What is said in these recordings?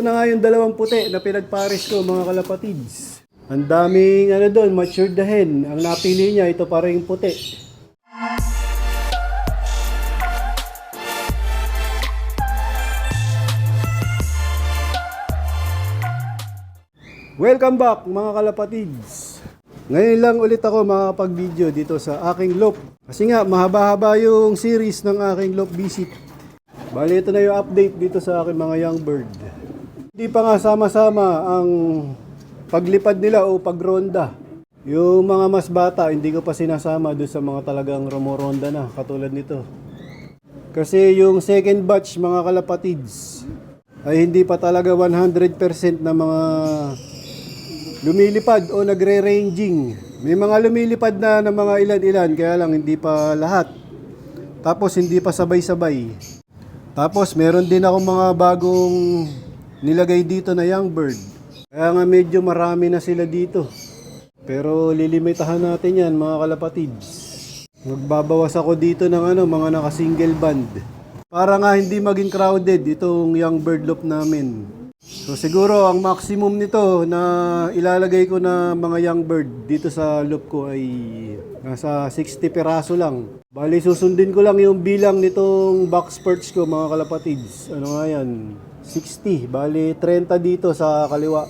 Ito na nga yung dalawang puti na pinagpares ko mga kalapatids. Ang daming doon, matured na hen. Ang napili niya, ito pa rin puti. Welcome back mga kalapatids. Ngayon lang ulit ako makapag-video dito sa aking loop. Kasi nga mahaba-haba yung series ng aking loop visit. Bali ito na yung update dito sa aking mga young bird. Hindi pa nga sama-sama ang paglipad nila o pagronda. Yung mga mas bata hindi ko pa sinasama doon sa mga talagang rumoronda na katulad nito. Kasi yung second batch mga kalapatids ay hindi pa talaga 100% na mga lumilipad o nagre-ranging. May mga lumilipad na ng mga ilan-ilan, kaya lang hindi pa lahat. Tapos hindi pa sabay-sabay. Tapos meron din ako mga bagong nilagay dito na young bird. Kaya nga medyo marami na sila dito. Pero lilimitahan natin yan mga kalapatids. Magbabawas ako dito ng mga naka-single band. Para nga hindi maging crowded itong young bird loop namin. So siguro ang maximum nito na ilalagay ko na mga young bird dito sa loop ko ay nasa 60 piraso lang. Bali susundin ko lang yung bilang nitong box perch ko mga kalapatids. Ano nga yan? 60. Bali 30 dito sa kaliwa.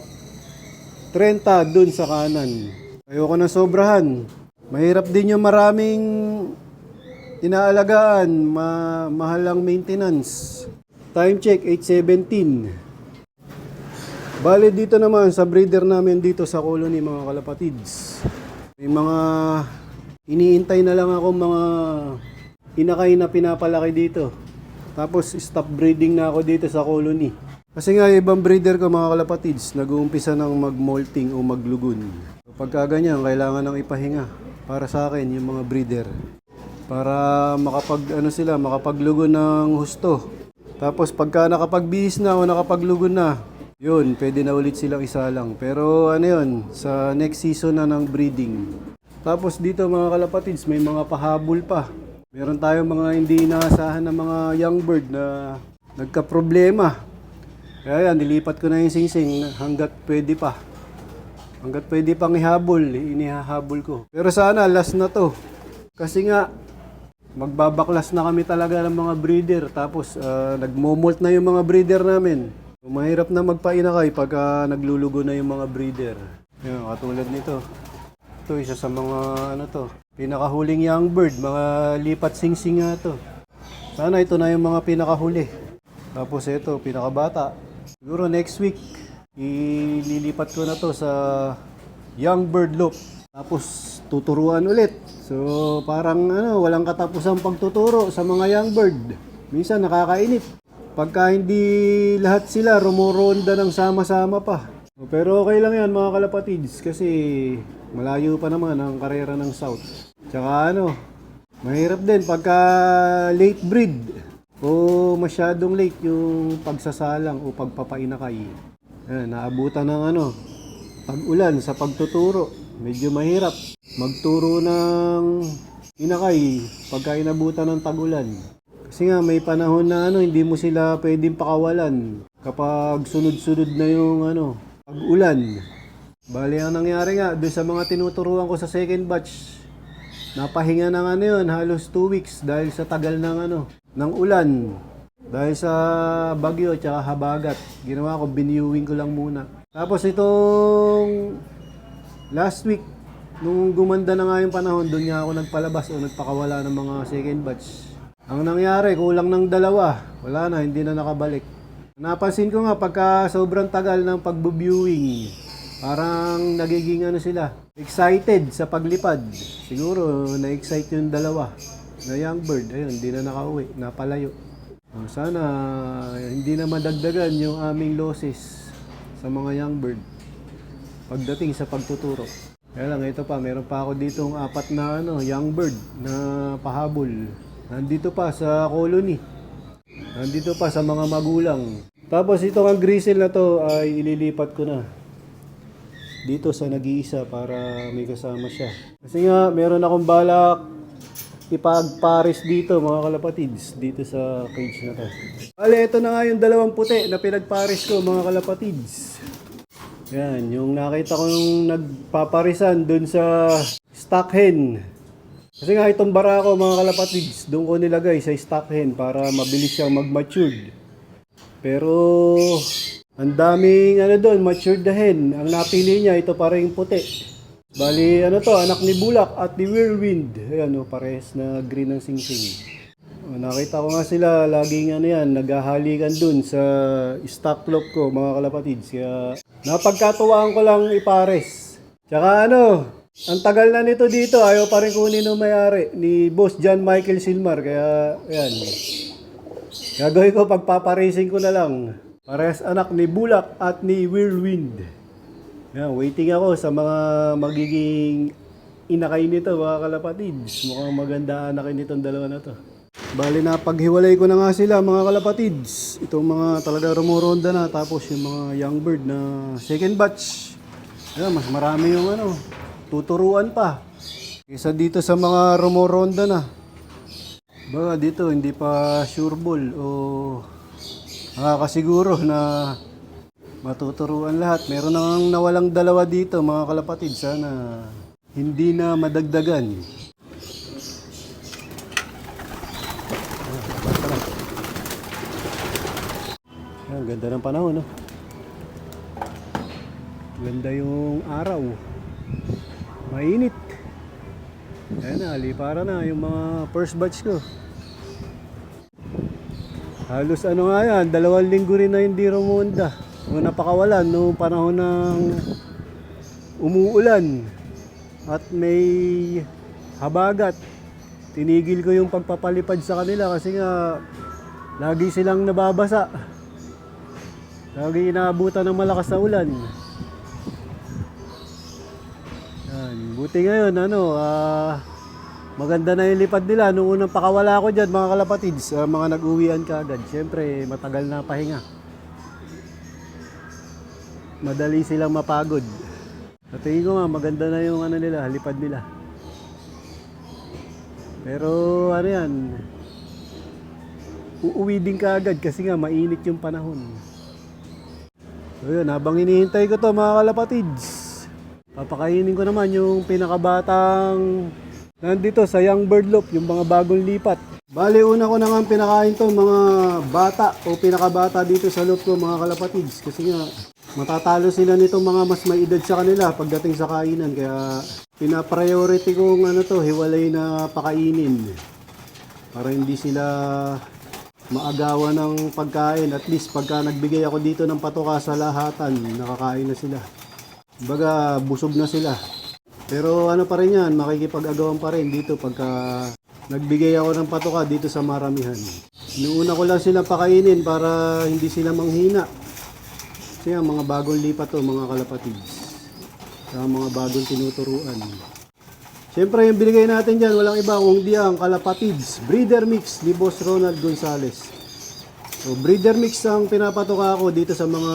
30 dun sa kanan. Ayoko na sobrahan. Mahirap din yung maraming inaalagaan. Mahal ang maintenance. Time check 8:17. Bale dito naman sa breeder namin dito sa colony mga kalapatids. May mga iniintay na lang ako mga inakay na pinapalaki dito. Tapos stop breeding na ako dito sa colony. Kasi nga ibang breeder ko mga kalapatids nag-uumpisa ng mag-molting o maglugon. So, pagka ganyan kailangan ng ipahinga para sa akin yung mga breeder. Para makapaglugon ng husto. Tapos pagka nakapagbihis na o nakapaglugon na, yun, pwede na ulit silang isa lang. Pero sa next season na ng breeding. Tapos dito mga kalapatids, may mga pahabol pa. Meron tayong mga hindi inaasahan na mga young bird na nagka-problema. Kaya yan, nilipat ko na yung singsing hanggat pwede pa. Hanggat pwede pang ihabol, inihahabol ko. Pero sana, last na to. Kasi nga, magbabaklas na kami talaga ng mga breeder. Tapos, nagmomolt na yung mga breeder namin. Mahirap na magpainakay pagka naglulugo na yung mga breeder. Yan, katulad nito. Ito, isa sa mga pinakahuling young bird. Mga lipat singsing nga ito. Sana ito na yung mga pinakahuli. Tapos ito, pinakabata. Siguro next week, ililipat ko na to sa young bird loop. Tapos tuturuan ulit. So parang walang katapusang pagtuturo sa mga young bird. Minsan nakakainip. Pagka hindi lahat sila rumoronda ng sama-sama pa. Pero okay lang yan mga kalapatids kasi malayo pa naman ang karera ng South. Tsaka mahirap din pagka late breed o masyadong late yung pagsasalang o pagpapainakay. Naabutan ng pag-ulan sa pagtuturo. Medyo mahirap magturo ng inakay pagka inabutan ng tag-ulan. Kasi nga may panahon na hindi mo sila pwedeng pakawalan kapag sunod-sunod na yung pag-ulan. Bali ang nangyari nga doon sa mga tinuturuan ko sa second batch, napahinga ng halos 2 weeks dahil sa tagal ng ulan. Dahil sa bagyo at habagat. Ginawa ko, biniyuwing ko lang muna. Tapos itong last week, nung gumanda na nga yung panahon, doon nga ako nagpalabas o nagpakawala ng mga second batch. Ang nangyari, kulang ng 2. Wala na, hindi na nakabalik. Napansin ko nga, pagka sobrang tagal ng pagbubuewing, parang nagiging sila, excited sa paglipad. Siguro, na-excite yung 2 na young bird. Ayun, hindi na nakauwi, napalayo. Sana, hindi na madagdagan yung aming losses sa mga young bird pagdating sa pagtuturo. Kaya lang, ito pa, meron pa ako ditong 4 na young bird na pahabol. Nandito pa sa colony. Nandito pa sa mga magulang. Tapos itong ang grizzle na to ay ililipat ko na dito sa nag-iisa para may kasama siya. Kasi nga meron akong balak ipagpares dito mga kalapatids, dito sa cage na to. Bale, ito na nga yung dalawang puti na pinagpares ko mga kalapatids. Yan, yung nakita ko yung nagpaparisan dun sa stock hen. Kasi nga itong barako mga kalapatids, doon ko nilagay sa stock hen para mabilis siyang mag-matured. Pero ang daming doon, matured na hen. Ang napili niya, ito pa rin puti. Bali, to, anak ni Bulak at ni Whirlwind. Ayan, parehas na green ng singsing. Nakita ko nga sila, laging yan, naghahalikan dun sa stock clock ko, mga kalapatids. Kaya, napagkatuwaan ko lang ipares. Tsaka ang tagal na nito dito, ayaw pa rin kunin ng may-ari, ni Boss John Michael Silmar. Kaya, ayan. Gagawin ko, pagpaparising ko na lang. Parehas anak ni Bulak at ni Whirlwind. Yan, waiting ako sa mga magiging inakay nito mga kalapatids. Mukhang maganda anakin nitong dalawa na to. Bali na paghiwalay ko na nga sila mga kalapatids. Itong mga talaga rumoronda na, tapos yung mga young bird na second batch. Ayan, mas marami yung tuturuan pa. Kaysa dito sa mga rumoronda na. Baga dito hindi pa sure ball o nakakasiguro na matuturuan lahat. Meron nang nawalang dalawa dito mga kalapatid. Sana hindi na madagdagan. Ang ganda ng panahon, no? Ganda yung araw. Mainit. Ayan na, lipara na yung mga first batch ko. Halos nga yan, 2 linggo rin na hindi rumonda. Napakawalan noong panahon ng umuulan at may habagat. Tinigil ko yung pagpapalipad sa kanila kasi nga lagi silang nababasa. Lagi inaabutan ng malakas na ulan. Yan. Buti ngayon maganda na yung lipad nila. Noong unang pakawala ko dyan mga kalapatids, mga nag-uwian kaagad. Siyempre matagal na pahinga. Madali silang mapagod. At tingin ko nga maganda na yung nila, halipad nila. Pero yan, uuwi din kaagad kasi nga mainit yung panahon. So yun, habang hinihintay ko to mga kalapatids, papakainin ko naman yung pinakabatang nandito sa Young Bird Loop, yung mga bagong lipat. Bali, una ko na nga pinakain to mga bata o pinakabata dito sa loop ko mga kalapatids. Kasi nga, matatalo sila nitong mga mas may edad sa kanila pagdating sa kainan. Kaya pina-priority kong hiwalay na pakainin. Para hindi sila maagawan ng pagkain. At least pagka nagbigay ako dito ng patuka sa lahatan, nakakain na sila. Baga, busog na sila. Pero pa rin yan, makikipag-agawan pa rin dito pagka nagbigay ako ng patuka dito sa maramihan. Inuuna ko lang silang pakainin para hindi sila manghina. Kasi mga bagong lipat to mga kalapatids. Kaya mga bagong tinuturuan. Siyempre yung binigay natin dyan, walang iba kung di ang Kalapatids Breeder Mix ni Boss Ronald Gonzales. So breeder mix ang pinapatuka ko dito sa mga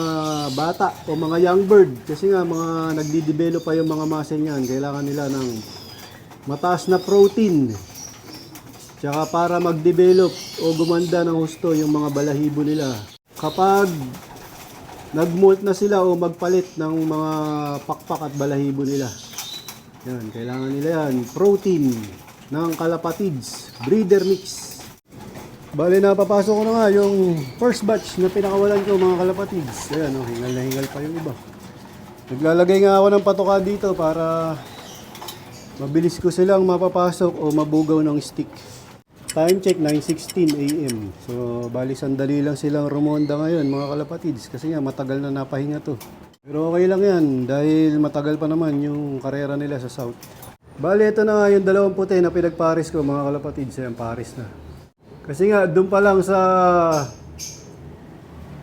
bata o mga young bird. Kasi nga mga nagdi-develop pa yung mga muscle niyan. Kailangan nila ng mataas na protein. Tsaka para mag-develop o gumanda ng husto yung mga balahibo nila. Kapag nag-molt na sila o magpalit ng mga pakpak at balahibo nila. Yan, kailangan nila yan. Protein ng Kalapatids Breeder Mix. Bali na papasok ko na nga yung first batch na pinakawalan ko mga kalapatids. Ayan hingal na hingal pa yung iba. Naglalagay nga ako ng patuka dito para mabilis ko silang mapapasok o mabugaw ng stick. Time check 9:16 AM. So bali sandali lang silang rumonda ngayon mga kalapatids kasi nga matagal na napahinga to. Pero okay lang yan dahil matagal pa naman yung karera nila sa south. Bali ito na nga yung dalawang puti na pinagpares ko mga kalapatids. Ayan, pares na. Kasi nga, doon pa lang sa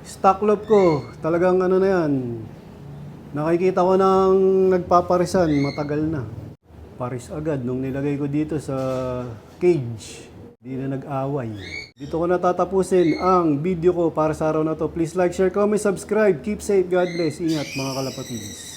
stock loop ko, talagang na yan, nakikita ko nang nagpaparisan, matagal na. Paris agad nung nilagay ko dito sa cage, di na nag-away. Dito ko natatapusin ang video ko para sa araw na to. Please like, share, comment, subscribe. Keep safe, God bless. Ingat mga kalapatids.